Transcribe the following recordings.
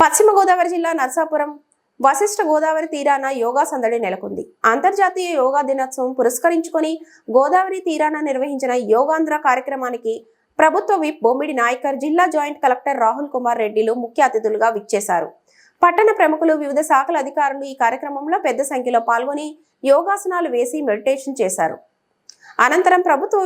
పశ్చిమ గోదావరి జిల్లా నర్సాపురం వశిష్ఠ గోదావరి తీరాన యోగా సందడి నెలకొంది. అంతర్జాతీయ యోగా దినోత్సవం పురస్కరించుకొని గోదావరి తీరాన నిర్వహించిన యోగాంధ్ర కార్యక్రమానికి ప్రభుత్వ విప్ బొమ్మిడి నాయకర్, జిల్లా జాయింట్ కలెక్టర్ రాహుల్ కుమార్ రెడ్డిలు ముఖ్య అతిథులుగా విచ్చేశారు. పట్టణ ప్రముఖులు, వివిధ శాఖల అధికారులు ఈ కార్యక్రమంలో పెద్ద సంఖ్యలో పాల్గొని యోగాసనాలు వేసి మెడిటేషన్ చేశారు. అనంతరం ప్రభుత్వ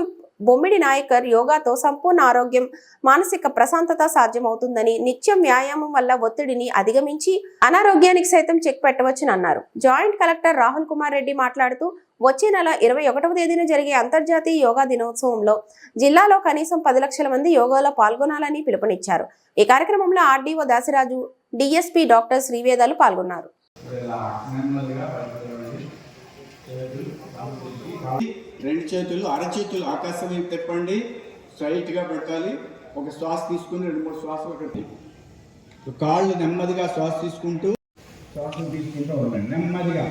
బొమ్మిడి నాయకర్ యోగాతో సంపూర్ణ ఆరోగ్యం, మానసిక ప్రశాంతత సాధ్యమవుతుందని, నిత్యం వ్యాయామం వల్ల ఒత్తిడిని అధిగమించి అనారోగ్యానికి సైతం చెక్ పెట్టవచ్చని అన్నారు. జాయింట్ కలెక్టర్ రాహుల్ కుమార్ రెడ్డి మాట్లాడుతూ వచ్చే నెల 21వ తేదీన జరిగే అంతర్జాతీయ యోగా దినోత్సవంలో జిల్లాలో కనీసం 10 లక్షల మంది యోగాలో పాల్గొనాలని పిలుపునిచ్చారు. ఈ కార్యక్రమంలో ఆర్డీఓ దాసిరాజు, డిఎస్పీ డాక్టర్ శ్రీవేదాలు పాల్గొన్నారు. రెండు చేతులు అరచేతులు ఆకాశం వైపు తిప్పండి, స్ట్రైట్గా పెట్టాలి. ఒక శ్వాస తీసుకుని 2-3 శ్వాసలు ఒకటి. కాళ్ళు నెమ్మదిగా శ్వాస తీసుకుంటూ ఉండండి. నెమ్మదిగా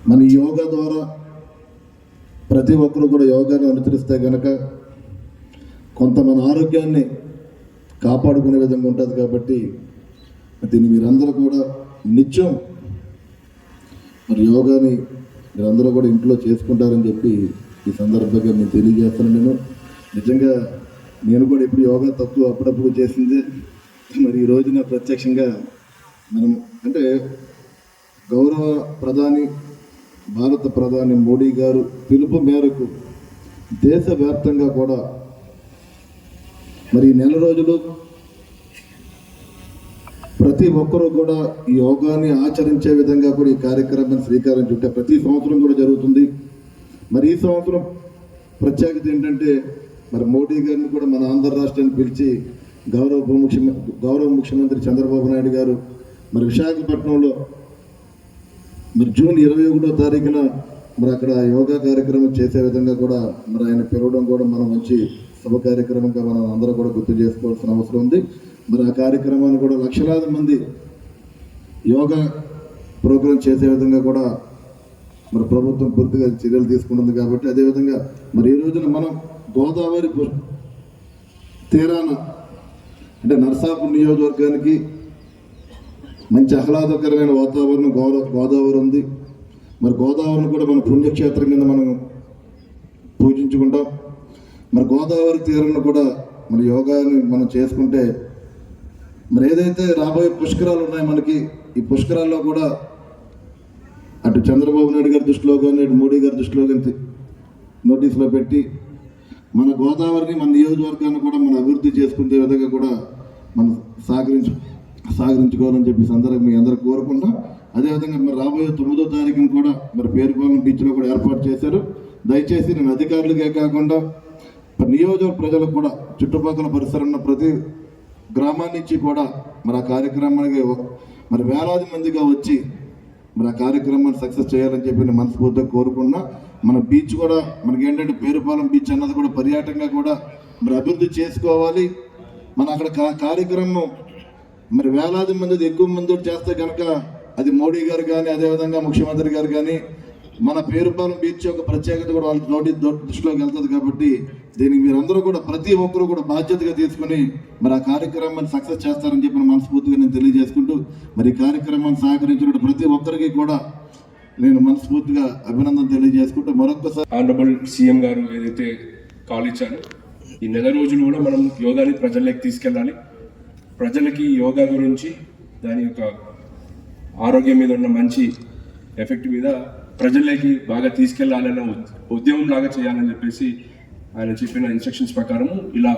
మన యోగా ద్వారా ప్రతి ఒక్కరు కూడా యోగాని అనుసరిస్తే కనుక కొంత మన ఆరోగ్యాన్ని కాపాడుకునే విధంగా ఉంటుంది. కాబట్టి దీన్ని మీరందరూ కూడా నిత్యం మరి యోగాని మీరందరూ కూడా ఇంట్లో చేసుకుంటారని చెప్పి ఈ సందర్భంగా నేను తెలియజేస్తాను. నిజంగా నేను కూడా ఇప్పుడు యోగా తక్కువ అప్పుడప్పుడు చేసిందే. మరి ఈ రోజున ప్రత్యక్షంగా మనం అంటే గౌరవ ప్రధాని, భారత ప్రధాని మోడీ గారు పిలుపు మేరకు దేశవ్యాప్తంగా కూడా మరి 4 రోజులు ప్రతి ఒక్కరూ కూడా ఈ యోగాని ఆచరించే విధంగా కూడా ఈ కార్యక్రమాన్ని శ్రీకారం చుట్టే ప్రతి సంవత్సరం కూడా జరుగుతుంది. మరి ఈ సంవత్సరం ప్రత్యేకత ఏంటంటే మరి మోడీ గారిని కూడా మన ఆంధ్ర రాష్ట్రాన్ని పిలిచి గౌరవ ముఖ్యమంత్రి చంద్రబాబు నాయుడు గారు మరి విశాఖపట్నంలో మరి జూన్ 21వ తారీఖున మరి అక్కడ యోగా కార్యక్రమం చేసే విధంగా కూడా మరి ఆయన పిలవడం కూడా మనం మంచి శుభ కార్యక్రమంగా మనం అందరూ కూడా గుర్తు చేసుకోవాల్సిన అవసరం ఉంది. మరి ఆ కార్యక్రమాన్ని కూడా లక్షలాది మంది యోగా ప్రోగ్రాం చేసే విధంగా కూడా మరి ప్రభుత్వం పూర్తిగా చర్యలు తీసుకుంటుంది. కాబట్టి అదేవిధంగా మరి ఈ రోజున మనం గోదావరి తీరాన అంటే నర్సాపురం నియోజకవర్గానికి మంచి ఆహ్లాదకరమైన వాతావరణం గోదావరి ఉంది. మరి గోదావరిని కూడా మన పుణ్యక్షేత్రం కింద మనం పూజించుకుంటాం. మరి గోదావరి తీరాన్ని కూడా మన యోగాని మనం చేసుకుంటే మరి ఏదైతే రాబోయే పుష్కరాలు ఉన్నాయో మనకి, ఈ పుష్కరాల్లో కూడా అటు చంద్రబాబు నాయుడు గారి దృష్టిలో కానీ అటు మోడీ గారి దృష్టిలో కానీ నోటీసులో పెట్టి మన గోదావరిని, మన నియోజకవర్గాన్ని కూడా మనం అభివృద్ధి చేసుకునే విధంగా కూడా మనం సాగరించుకోవాలని చెప్పి సందర్భంగా మీ అందరూ కోరుకుంటాం. అదేవిధంగా మరి రాబోయే 9వ తారీఖున కూడా మరి పేరుపాలెం బీచ్లో కూడా ఏర్పాటు చేశారు. దయచేసి నేను అధికారులకే కాకుండా నియోజకవర్గ ప్రజలకు కూడా చుట్టుపక్కల పరిసర ఉన్న ప్రతి గ్రామాల నుంచి కూడా మరి ఆ కార్యక్రమానికి మరి వేలాది మందిగా వచ్చి మరి ఆ కార్యక్రమాన్ని సక్సెస్ చేయాలని చెప్పి నేను మనస్ఫూర్తిగా కోరుకున్నా. మన బీచ్ కూడా మనకి ఏంటంటే పేరుపాలెం బీచ్ అన్నది కూడా పర్యాటకంగా కూడా మరి అభివృద్ధి చేసుకోవాలి. మన అక్కడ కార్యక్రమం మరి వేలాది మంది ఎక్కువ మంది చేస్తే కనుక అది మోడీ గారు కానీ అదేవిధంగా ముఖ్యమంత్రి గారు కానీ మన పేరుపాలెం బీచ్ యొక్క ప్రత్యేకత కూడా వాళ్ళ దృష్టిలోకి వెళ్తుంది. కాబట్టి దీనికి మీరందరూ కూడా ప్రతి ఒక్కరూ కూడా బాధ్యతగా తీసుకుని మరి ఆ కార్యక్రమాన్ని సక్సెస్ చేస్తారని చెప్పి మనస్ఫూర్తిగా నేను తెలియజేసుకుంటూ మరి ఈ కార్యక్రమాన్ని సహకరించిన ప్రతి ఒక్కరికి కూడా నేను మనస్ఫూర్తిగా అభినందన తెలియజేసుకుంటూ మరొకసారి ఆనరబుల్ సీఎం గారు ఏదైతే కాల్ ఇచ్చారో ఈ 4 రోజులు కూడా మనం యోగాని ప్రజల్లోకి తీసుకెళ్ళాలి. ప్రజలకి యోగా గురించి, దాని యొక్క ఆరోగ్యం మీద ఉన్న మంచి ఎఫెక్ట్ మీద ప్రజల్లోకి బాగా తీసుకెళ్లాలన్న ఉద్యమం లాగా చేయాలని చెప్పేసి ఆయన చెప్పిన ఇన్స్ట్రక్షన్స్ ప్రకారం ఇలా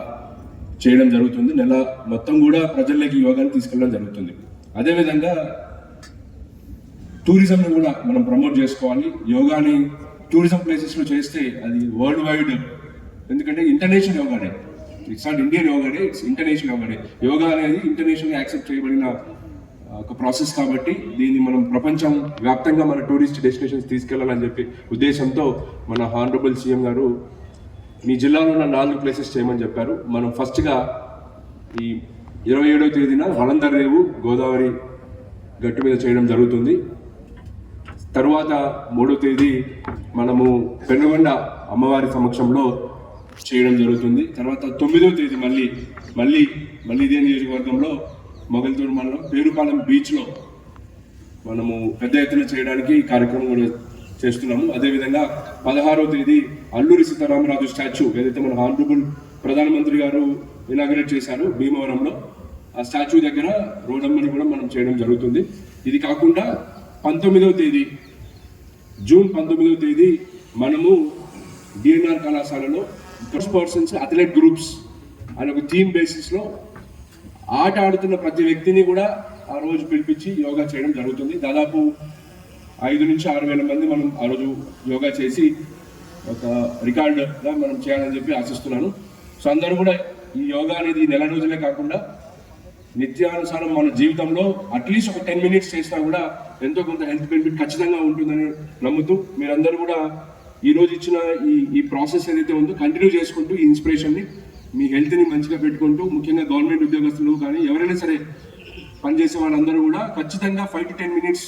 చేయడం జరుగుతుంది. నెల మొత్తం కూడా ప్రజల్లోకి యోగాని తీసుకెళ్ళడం జరుగుతుంది. అదేవిధంగా టూరిజంని కూడా మనం ప్రమోట్ చేసుకోవాలి. యోగాని టూరిజం ప్లేసెస్లో చేస్తే అది వరల్డ్ వైడ్, ఎందుకంటే ఇంటర్నేషనల్ యోగానే, ఇట్స్ నాట్ ఇండియన్ యోగానే, ఇట్స్ ఇంటర్నేషనల్ యోగానే. యోగా అనేది ఇంటర్నేషనల్ యాక్సెప్ట్ చేయబడిన ఒక ప్రాసెస్. కాబట్టి దీన్ని మనం ప్రపంచం వ్యాప్తంగా మన టూరిస్ట్ డెస్టినేషన్స్ తీసుకెళ్లాలని చెప్పి ఉద్దేశంతో మన హానరబుల్ సీఎం గారు మీ జిల్లాలో ఉన్న 4 ప్లేసెస్ చేయమని చెప్పారు. మనం ఫస్ట్గా ఈ 27వ తేదీన వలందర్ రేవు గోదావరి గట్టు మీద చేయడం జరుగుతుంది. తరువాత 3వ తేదీ మనము పెనుగొండ అమ్మవారి సమక్షంలో చేయడం జరుగుతుంది. తర్వాత 9వ తేదీ మళ్ళీ ఇదే నియోజకవర్గంలో మొగల్తూరు మండలం పేరుపాలెం బీచ్లో మనము పెద్ద ఎత్తున చేయడానికి ఈ కార్యక్రమం కూడా చేస్తున్నాము. అదేవిధంగా 16వ తేదీ అల్లూరి సీతారామరాజు స్టాచ్యూ ఏదైతే మన హానరబుల్ ప్రధానమంత్రి గారు ఇనాగరేట్ చేశారు భీమవరంలో, ఆ స్టాచ్యూ దగ్గర రోడమ్మని కూడా మనం చేయడం జరుగుతుంది. ఇది కాకుండా 19వ తేదీ జూన్ 19వ తేదీ మనము డిఎన్ఆర్ కళాశాలలో ఫస్ట్ పర్సన్స్ అథ్లెట్ గ్రూప్స్ అనే ఒక థీమ్ బేసిస్లో ఆట ఆడుతున్న ప్రతి వ్యక్తిని కూడా ఆ రోజు పిలిపించి యోగా చేయడం జరుగుతుంది. దాదాపు 5 నుంచి 6 వేల మంది మనం ఆ రోజు యోగా చేసి ఒక రికార్డుగా మనం చేయాలని చెప్పి ఆశిస్తున్నాను. సో అందరూ కూడా ఈ యోగా అనేది నెల రోజులే కాకుండా నిత్యానుసారం మన జీవితంలో అట్లీస్ట్ ఒక 10 మినిట్స్ చేసినా కూడా ఎంతో కొంత హెల్త్ బెనిఫిట్ ఖచ్చితంగా ఉంటుందని నమ్ముతూ మీరందరూ కూడా ఈ రోజు ఇచ్చిన ఈ ప్రాసెస్ ఏదైతే ఉందో కంటిన్యూ చేసుకుంటూ ఈ ఇన్స్పిరేషన్ని మీ హెల్త్ని మంచిగా పెట్టుకుంటూ, ముఖ్యంగా గవర్నమెంట్ ఉద్యోగస్తులు కానీ ఎవరైనా సరే పనిచేసే వాళ్ళందరూ కూడా ఖచ్చితంగా 5 to 10 మినిట్స్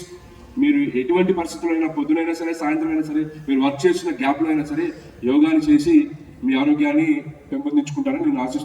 మీరు ఎటువంటి పరిస్థితుల్లో అయినా, పొద్దునైనా సరే సాయంత్రం అయినా సరే, మీరు వర్క్ చేసిన గ్యాప్లో అయినా సరే యోగాని చేసి మీ ఆరోగ్యాన్ని పెంపొందించుకుంటారని నేను ఆశిస్తున్నాను.